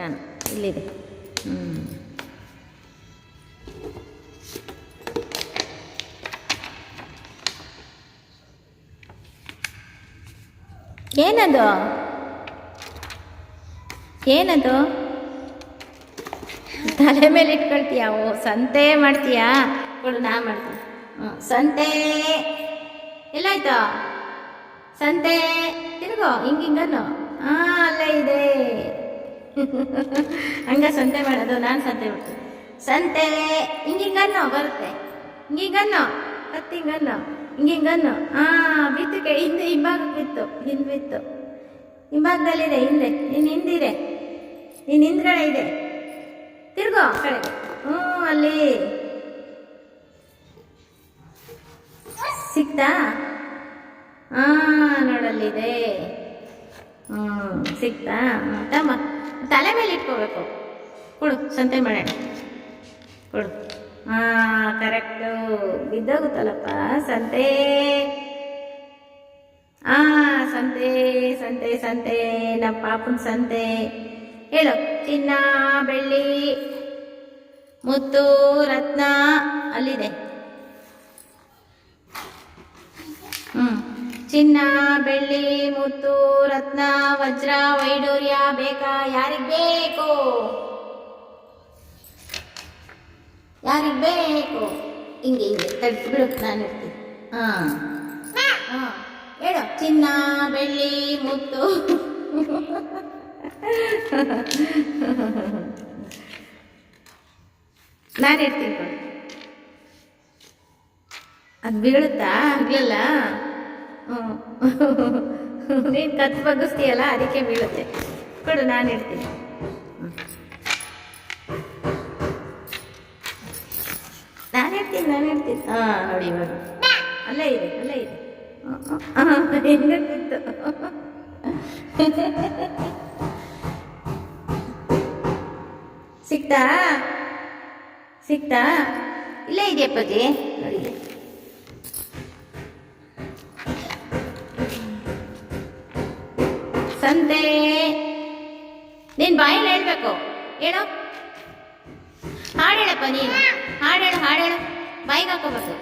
ನಾನು ಇಲ್ಲಿದೆ. ಏನದು ಏನದು ತಲೆ ಮೇಲೆ ಇಟ್ಕೊಳ್ತೀಯ? ಓ ಸಂತೆ ಮಾಡ್ತೀಯಾ? ಕೊಡು ನಾ ಮಾಡ್ತೀನಿ. ಸಂತೆ ಎಲ್ಲಾಯ್ತು? ಸಂತೆ ತಿರುಗೋ ಹಿಂಗಿಂಗನ್ನು. ಅಲ್ಲೇ ಇದೆ. ಹಂಗ ಸಂತೆ ಮಾಡೋದು. ನಾನು ಸಂತೆ ಮಾಡ್ತೀನಿ. ಸಂತೆ ಹಿಂಗಿಂಗನ್ನು ಬರುತ್ತೆ. ಹಿಂಗಿಂಗನ್ನು ಹತ್ತಿಂಗನ್ನು ಹಿಂಗಿಂಗನ್ನು. ಬಿತ್ತು ಕೈ ಹಿಂದೆ ಹಿಂಭಾಗಕ್ಕೆ ಬಿತ್ತು. ಹಿಂದೆ ಬಿತ್ತು. ಹಿಂಭಾಗದಲ್ಲಿದೆ. ಹಿಂದೆ ನೀನು ಹಿಂದಿದೆ. ನೀನು ಹಿಂದ್ಗಡೆ ಇದೆ. ತಿರ್ಗೋ ಕಡೆಗೆ. ಅಲ್ಲಿ ಸಿಕ್ತಾ? ನೋಡಲ್ಲಿದೆ. ಸಿಕ್ತಾ? ತಮ್ಮ ತಲೆ ಮೇಲೆ ಇಟ್ಕೋಬೇಕು. ಕೊಡು ಸಂತೆ ಮಾಡೋಣ. ಕೊಡು. ಕರೆಕ್ಟು. ಬಿದ್ದೋಗುತ್ತಲ್ಲಪ್ಪ ಸಂತೆ. ಸಂತೆ ಸಂತೆ ಸಂತೆ ನಮ್ಮ ಪಾಪನ ಸಂತೆ. ಹೇಳು. ಚಿನ್ನ ಬೆಳ್ಳಿ ಮುತ್ತು ರತ್ನ ಅಲ್ಲಿದೆ. ಚಿನ್ನ ಬೆಳ್ಳಿ ಮುತ್ತು ರತ್ನ ವಜ್ರ ವೈಡೂರ್ಯ ಬೇಕಾ? ಯಾರಿಗೆ ಬೇಕು? ಯಾರಿಗೆ ಬೇಕು? ಹಿಂಗೆ ಹಿಂಗೆ ತಡ್ಸಿ ಬಿಡು. ನಾನು ಇರ್ತೀನಿ. ಹೇಳು. ಚಿನ್ನ ಬೆಳ್ಳಿ ಮುತ್ತು. ನಾನು ಇರ್ತೀನಿ. ಅದು ಬೀಳುತ್ತಾ? ಆಗ್ಲಲ್ಲ. ನೀನು ಕತ್ತು ಬಗ್ಗಿಸ್ತೀಯಲ್ಲ ಅದಕ್ಕೆ ಬೀಳುತ್ತೆ. ಕೊಡು ನಾನು ಇರ್ತೀನಿ. ನಾನು ಇರ್ತೀನಿ. ನೋಡಿ ಇವಾಗ ಅಲ್ಲೇ ಇದೆ. ಹೆಂಗೆ ಬಿತ್ತು? ಸಿಕ್ತಾ? ಇಲ್ಲೇ ಇದೆಯಪ್ಪಜಿ ನೋಡಿ. ಸಂತೆ ನೀನು ಬಾಯಲ್ಲಿ ಹೇಳ್ಬೇಕು. ಹೇಳು. ಹಾಡು ಹೇಳಪ್ಪ ನೀನು. ಹಾಡು ಹೇಳು ಬಾಯಿಗೆ ಹಾಕೋಬೇಕು.